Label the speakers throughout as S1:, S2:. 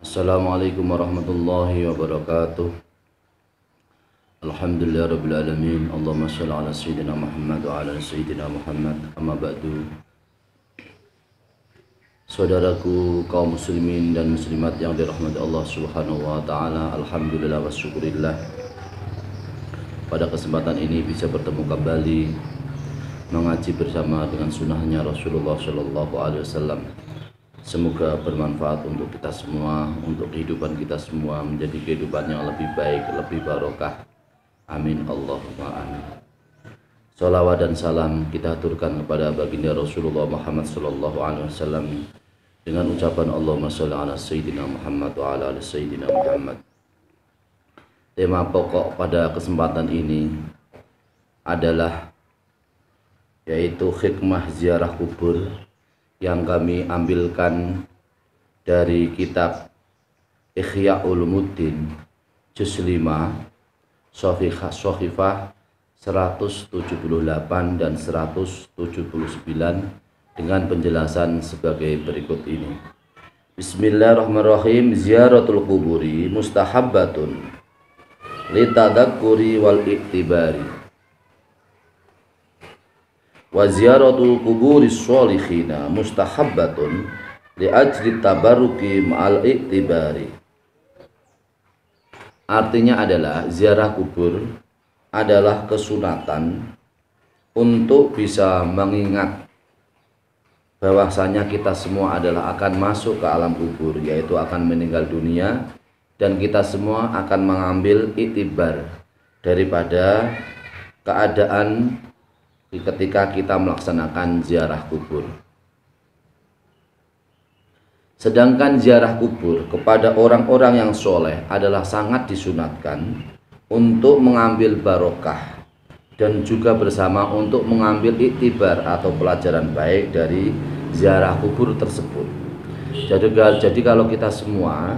S1: Assalamualaikum warahmatullahi wabarakatuh. Alhamdulillah rabbil alamin. Allahumma shalli ala sayyidina Muhammad wa ala sayyidina Muhammad. Amma ba'du. Saudaraku kaum muslimin dan muslimat yang dirahmati Allah Subhanahu wa taala, alhamdulillah wa syukurillah. Pada kesempatan ini bisa bertemu kembali mengaji bersama dengan sunnahnya Rasulullah Shallallahu alaihi wasallam. Semoga bermanfaat untuk kita semua, untuk kehidupan kita semua, menjadi kehidupan yang lebih baik, lebih barokah. Amin Allahumma amin. Salawat dan salam kita aturkan kepada baginda Rasulullah Muhammad sallallahu alaihi wasallam dengan ucapan Allahumma shalli ala sayyidina Muhammad wa ala ali sayyidina Muhammad. Tema pokok pada kesempatan ini adalah yaitu hikmah ziarah kubur yang kami ambilkan dari kitab Ihya Ulumuddin juz 5 Shahifah 178 dan 179 dengan penjelasan sebagai berikut ini. Bismillahirrahmanirrahim. Ziaratul kuburi mustahabbatun litadakkuri wal iktibari wa ziyaratul kuburis sholikhina mustahabbatun li ajli tabarruki ma'al iktibari. Artinya adalah ziarah kubur adalah kesunatan untuk bisa mengingat bahwasanya kita semua adalah akan masuk ke alam kubur, yaitu akan meninggal dunia, dan kita semua akan mengambil iktibar daripada keadaan ketika kita melaksanakan ziarah kubur. Sedangkan ziarah kubur kepada orang-orang yang soleh adalah sangat disunatkan untuk mengambil barokah dan juga bersama untuk mengambil iktibar atau pelajaran baik dari ziarah kubur tersebut. Jadi kalau kita semua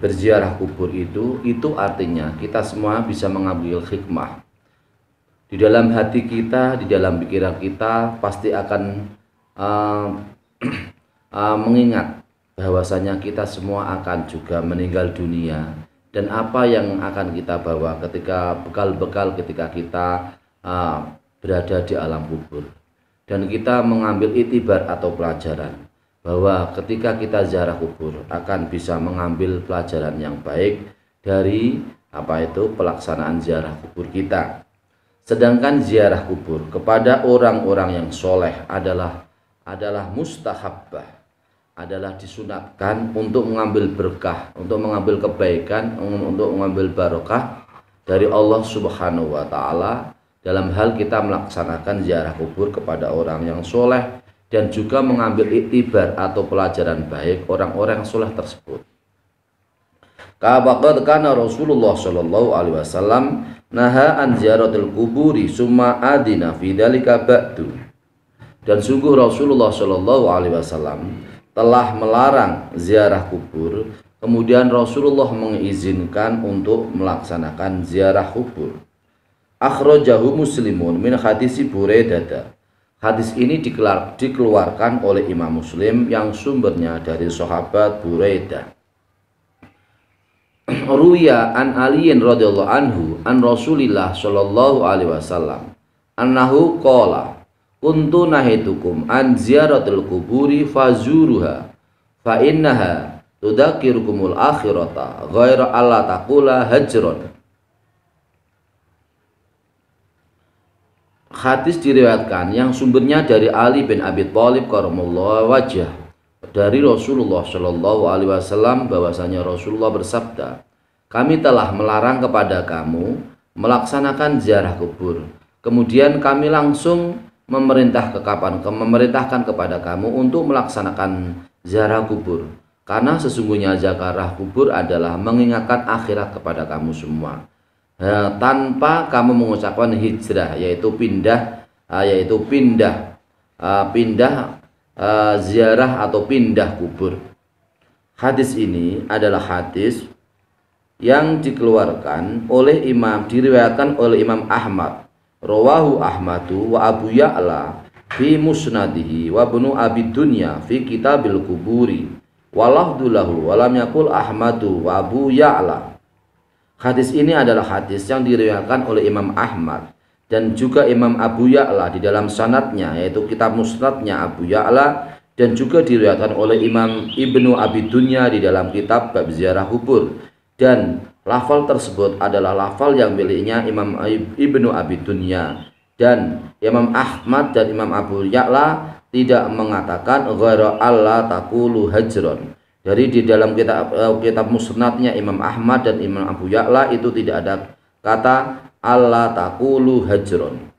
S1: berziarah kubur itu artinya kita semua bisa mengambil hikmah. Di dalam hati kita, di dalam pikiran kita pasti akan mengingat bahwasanya kita semua akan juga meninggal dunia, dan apa yang akan kita bawa ketika bekal-bekal ketika kita berada di alam kubur. Dan kita mengambil iktibar atau pelajaran bahwa ketika kita ziarah kubur akan bisa mengambil pelajaran yang baik dari pelaksanaan ziarah kubur kita. Sedangkan ziarah kubur kepada orang-orang yang soleh adalah mustahabbah, adalah disunatkan untuk mengambil berkah, untuk mengambil kebaikan, untuk mengambil barokah dari Allah Subhanahu wa taala dalam hal kita melaksanakan ziarah kubur kepada orang yang soleh, dan juga mengambil iktibar atau pelajaran baik orang-orang soleh tersebut. Kabaqad kana Rasulullah sallallahu alaihi wasallam naha an ziyaratil kuburi summa adina fi dzalika ba'du. Dan sungguh Rasulullah sallallahu alaihi wasallam telah melarang ziarah kubur, kemudian Rasulullah mengizinkan untuk melaksanakan ziarah kubur. Akhrajahu Muslimun min hadis Buraidah. Hadis ini dikeluarkan oleh Imam Muslim yang sumbernya dari sahabat Buraidah. Ruya an Aliin radhiyallahu anhu an Rasulillah sallallahu alaihi wasallam annahu qala kuntu nahitukum an ziyaratil kuburi fazuruha fa innaha tudzakirukumul akhirata ghaira alla taqula hajron. Hadis diriwayatkan yang sumbernya dari Ali bin Abi Thalib karramallahu wajhah dari Rasulullah Shallallahu alaihi wasallam bahwasanya Rasulullah bersabda, kami telah melarang kepada kamu melaksanakan ziarah kubur, kemudian kami langsung memerintahkan kepada kamu untuk melaksanakan ziarah kubur, karena sesungguhnya ziarah kubur adalah mengingatkan akhirat kepada kamu semua, tanpa kamu mengucapkan hijrah, yaitu pindah ziarah atau pindah kubur. Hadis ini adalah hadis yang diriwayatkan oleh Imam Ahmad, rawahu Ahmadu wa Abu Ya'la fi musnadihi wa Ibnu Abi Dunya fi kitabil kuburi walafdulahu walam yakul Ahmadu wa Abu Ya'la. Hadis ini adalah hadis yang diriwayatkan oleh Imam Ahmad dan juga Imam Abu Ya'la di dalam sanadnya, yaitu kitab musnadnya Abu Ya'la, dan juga diriwayatkan oleh Imam Ibnu Abi Dunya di dalam kitab bab ziarah kubur. Dan lafal tersebut adalah lafal yang miliknya Imam Ibnu Abi Dunya, dan Imam Ahmad dan Imam Abu Ya'la tidak mengatakan ghaira alla taqulu hajron. Dari di dalam kitab musnadnya Imam Ahmad dan Imam Abu Ya'la itu tidak ada kata alla taqulu hajron.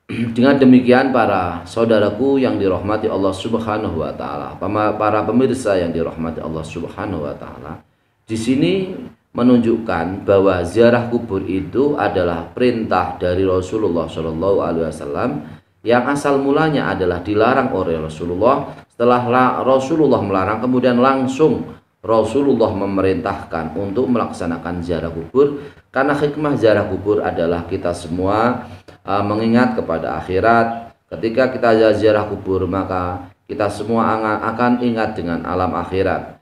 S1: Dengan demikian para saudaraku yang dirahmati Allah Subhanahu wa taala, para pemirsa yang dirahmati Allah Subhanahu wa taala, di sini menunjukkan bahwa ziarah kubur itu adalah perintah dari Rasulullah Shallallahu alaihi wasallam yang asal mulanya adalah dilarang oleh Rasulullah. Setelah Rasulullah melarang, kemudian langsung Rasulullah memerintahkan untuk melaksanakan ziarah kubur, karena hikmah ziarah kubur adalah kita semua mengingat kepada akhirat. Ketika kita ziarah kubur, maka kita semua akan ingat dengan alam akhirat.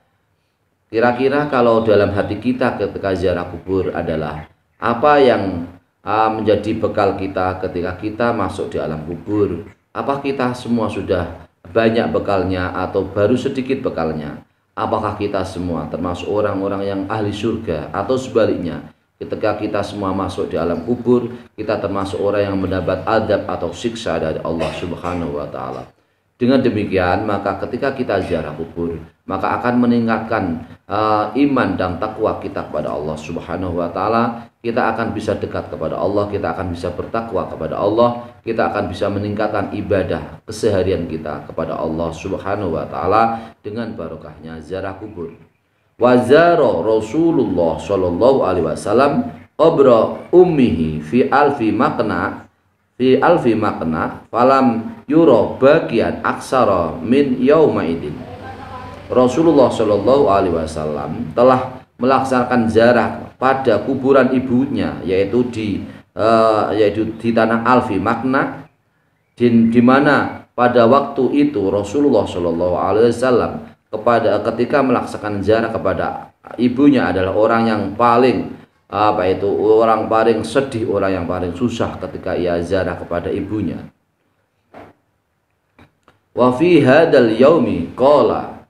S1: Kira-kira kalau dalam hati kita ketika ziarah kubur adalah apa yang menjadi bekal kita ketika kita masuk di alam kubur? Apa kita semua sudah banyak bekalnya atau baru sedikit bekalnya? Apakah kita semua termasuk orang-orang yang ahli surga, atau sebaliknya, ketika kita semua masuk di alam kubur, kita termasuk orang yang mendapat adab atau siksa dari Allah Subhanahu wa taala? Dengan demikian, maka ketika kita ziarah kubur, maka akan meningkatkan iman dan takwa kita kepada Allah Subhanahu wa taala. Kita akan bisa dekat kepada Allah, kita akan bisa bertakwa kepada Allah, kita akan bisa meningkatkan ibadah keseharian kita kepada Allah Subhanahu wa taala dengan barokahnya ziarah kubur. Wa zara Rasulullah sallallahu alaihi wasallam qabra ummihi fi alfi makna falam yura bagian aksara min yaumaidin. Rasulullah Shallallahu alaihi wasallam telah melaksanakan ziarah pada kuburan ibunya, yaitu di tanah Alfi Makna, di mana pada waktu itu Rasulullah Shallallahu alaihi wasallam ketika melaksanakan ziarah kepada ibunya adalah orang yang paling orang paling sedih, orang yang paling susah ketika ia ziarah kepada ibunya. Wa fi hadzal yaumi qala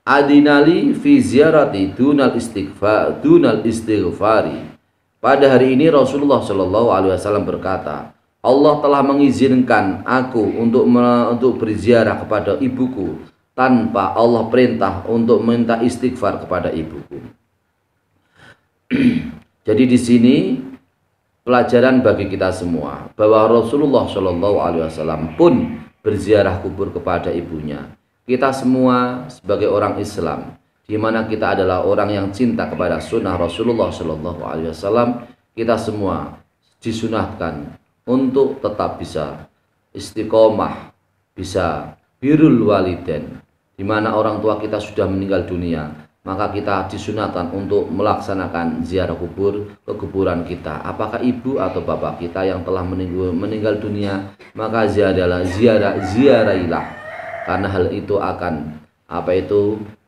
S1: adinali fi ziyarati dunal istighfari. Pada hari ini Rasulullah Shallallahu alaihi wasallam berkata, Allah telah mengizinkan aku untuk berziarah kepada ibuku tanpa Allah perintah untuk minta istighfar kepada ibuku. Jadi di sini pelajaran bagi kita semua bahwa Rasulullah Shallallahu alaihi wasallam pun berziarah kubur kepada ibunya. Kita semua sebagai orang Islam, di mana kita adalah orang yang cinta kepada sunnah Rasulullah Shallallahu alaihi wasallam, kita semua disunahkan untuk tetap bisa istiqomah, bisa birrul walidain, di mana orang tua kita sudah meninggal dunia, maka kita disunahkan untuk melaksanakan ziarah kubur ke kuburan kita. Apakah ibu atau bapak kita yang telah meninggal dunia, maka ziarahilah, karena hal itu akan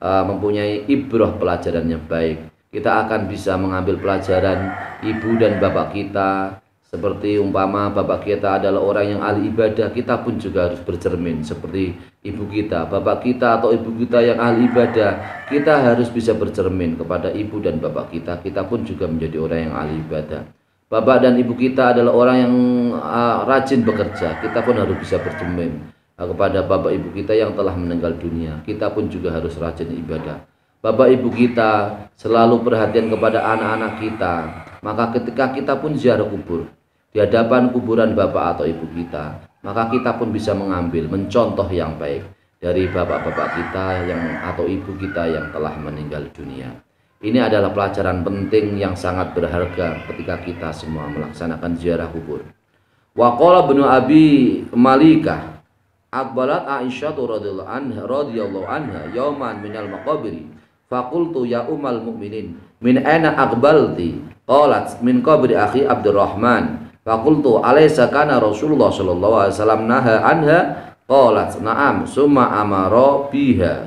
S1: mempunyai ibrah, pelajaran yang baik. Kita akan bisa mengambil pelajaran ibu dan bapak kita. Seperti umpama bapak kita adalah orang yang ahli ibadah, kita pun juga harus bercermin seperti ibu kita, bapak kita atau ibu kita yang ahli ibadah. Kita harus bisa bercermin kepada ibu dan bapak kita. Kita pun juga menjadi orang yang ahli ibadah. Bapak dan ibu kita adalah orang yang rajin bekerja, kita pun harus bisa bercermin kepada bapak ibu kita yang telah meninggal dunia. Kita pun juga harus rajin ibadah. Bapak ibu kita selalu perhatian kepada anak-anak kita, maka ketika kita pun ziarah kubur di hadapan kuburan bapak atau ibu kita, maka kita pun bisa mencontoh yang baik dari bapak-bapak kita atau ibu kita yang telah meninggal dunia. Ini adalah pelajaran penting yang sangat berharga ketika kita semua melaksanakan ziarah kubur. Wa qala Ibnu Abi Malikah Akbalat Aisyah radhiyallahu anha yauman minal maqabiri faqultu ya ummal mu'minin min aina aqbalti qalat min qabri akhi Abdurrahman faqultu alaysa kana Rasulullah sallallahu alaihi wasallam naha anha Qalat na'am summa amara biha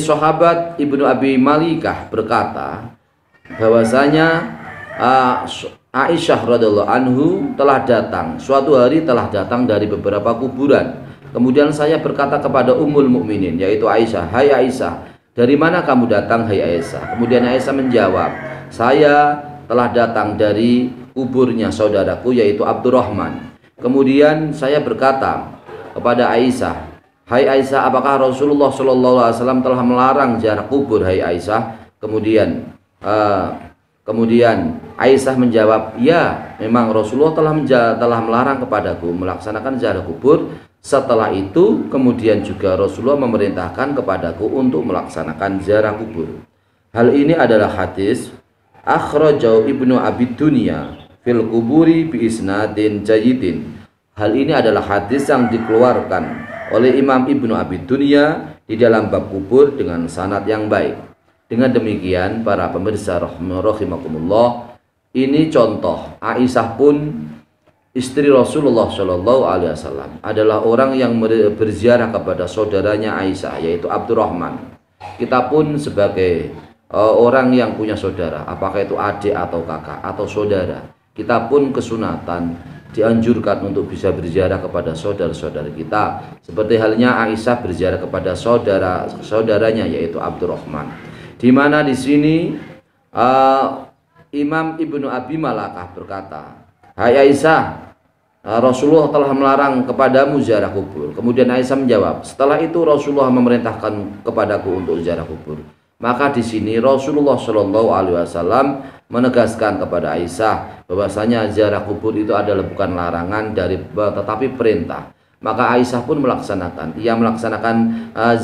S1: Sahabat Ibnu Abi Malikah berkata bahwasanya Aisyah radhiyallahu anhu telah datang, suatu hari telah datang dari beberapa kuburan. Kemudian saya berkata kepada Ummul Mukminin yaitu Aisyah, "Hai Aisyah, dari mana kamu datang hai Aisyah?" Kemudian Aisyah menjawab, "Saya telah datang dari kuburnya saudaraku yaitu Abdurrahman." Kemudian saya berkata kepada Aisyah, "Hai Aisyah, apakah Rasulullah Shallallahu Alaihi Wasallam telah melarang ziarah kubur hai Aisyah?" Kemudian Aisyah menjawab, "Ya, memang Rasulullah telah melarang kepadaku melaksanakan ziarah kubur. Setelah itu kemudian juga Rasulullah memerintahkan kepadaku untuk melaksanakan ziarah kubur." Hal ini adalah hadis akhrajahu Ibnu Abi Dunya fil kuburi bi isnadin jayyidin. Hal ini adalah hadis yang dikeluarkan oleh Imam Ibnu Abi Dunya di dalam bab kubur dengan sanad yang baik. Dengan demikian para pemirsa rahimakumullah, ini contoh Aisyah pun istri Rasulullah Shallallahu Alaihi Wasallam adalah orang yang berziarah kepada saudaranya Aisyah yaitu Abdurrahman. Kita pun sebagai orang yang punya saudara, apakah itu adik atau kakak atau saudara, kita pun kesunatan dianjurkan untuk bisa berziarah kepada saudara-saudara kita, seperti halnya Aisyah berziarah kepada saudaranya yaitu Abdurrahman. Di mana di sini Imam Ibnu Abi Malakah berkata, "Hai Aisyah, Rasulullah telah melarang kepadamu ziarah kubur." Kemudian Aisyah menjawab, "Setelah itu Rasulullah memerintahkan kepadaku untuk ziarah kubur." Maka di sini Rasulullah Shallallahu Alaihi Wasallam menegaskan kepada Aisyah bahwasanya ziarah kubur itu adalah bukan larangan tetapi perintah. Maka Aisyah pun melaksanakan. Ia melaksanakan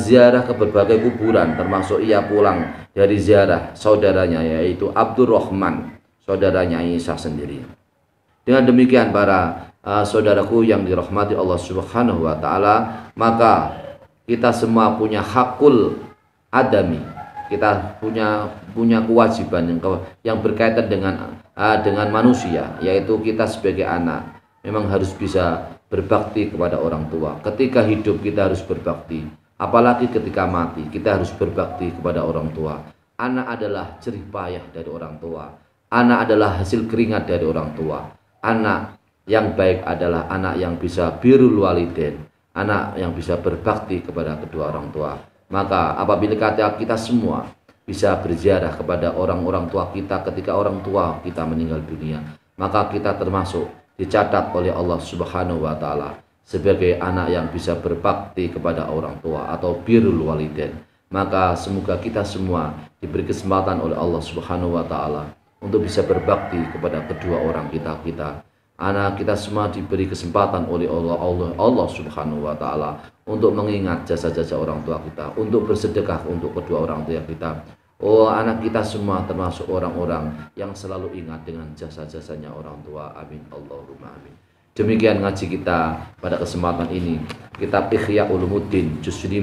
S1: ziarah ke berbagai kuburan, termasuk ia pulang dari ziarah saudaranya yaitu Abdurrahman, saudaranya Aisyah sendiri. Dengan demikian para saudaraku yang dirahmati Allah Subhanahu wa taala, maka kita semua punya hakul adami. Kita punya kewajiban yang berkaitan dengan manusia, yaitu kita sebagai anak memang harus bisa berbakti kepada orang tua. Ketika hidup kita harus berbakti, apalagi ketika mati kita harus berbakti kepada orang tua. Anak adalah jerih payah dari orang tua. Anak adalah hasil keringat dari orang tua. Anak yang baik adalah anak yang bisa birrul walidain, anak yang bisa berbakti kepada kedua orang tua. Maka apabila kita semua bisa berziarah kepada orang-orang tua kita ketika orang tua kita meninggal dunia, maka kita termasuk dicatat oleh Allah Subhanahu wa taala sebagai anak yang bisa berbakti kepada orang tua atau birrul walidain. Maka semoga kita semua diberi kesempatan oleh Allah Subhanahu wa taala untuk bisa berbakti kepada kedua orang kita. Anak kita semua diberi kesempatan oleh Allah Subhanahu wa taala untuk mengingat jasa-jasa orang tua kita, untuk bersedekah untuk kedua orang tua kita. Oh, anak kita semua termasuk orang-orang yang selalu ingat dengan jasa-jasanya orang tua. Amin Allahumma amin. Demikian ngaji kita pada kesempatan ini. Kitab Ihya Ulumuddin juz 5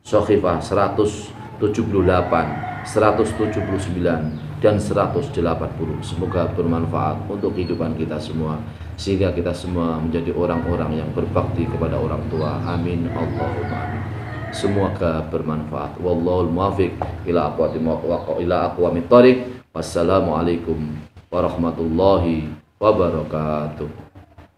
S1: Shahifah 178, 179 dan 180. Semoga bermanfaat untuk kehidupan kita semua, sehingga kita semua menjadi orang-orang yang berbakti kepada orang tua. Amin Allahumma amin. Semoga bermanfaat. Wallahul muwaffiq ila aqwamit thoriq. Wassalamualaikum warahmatullahi wabarakatuh.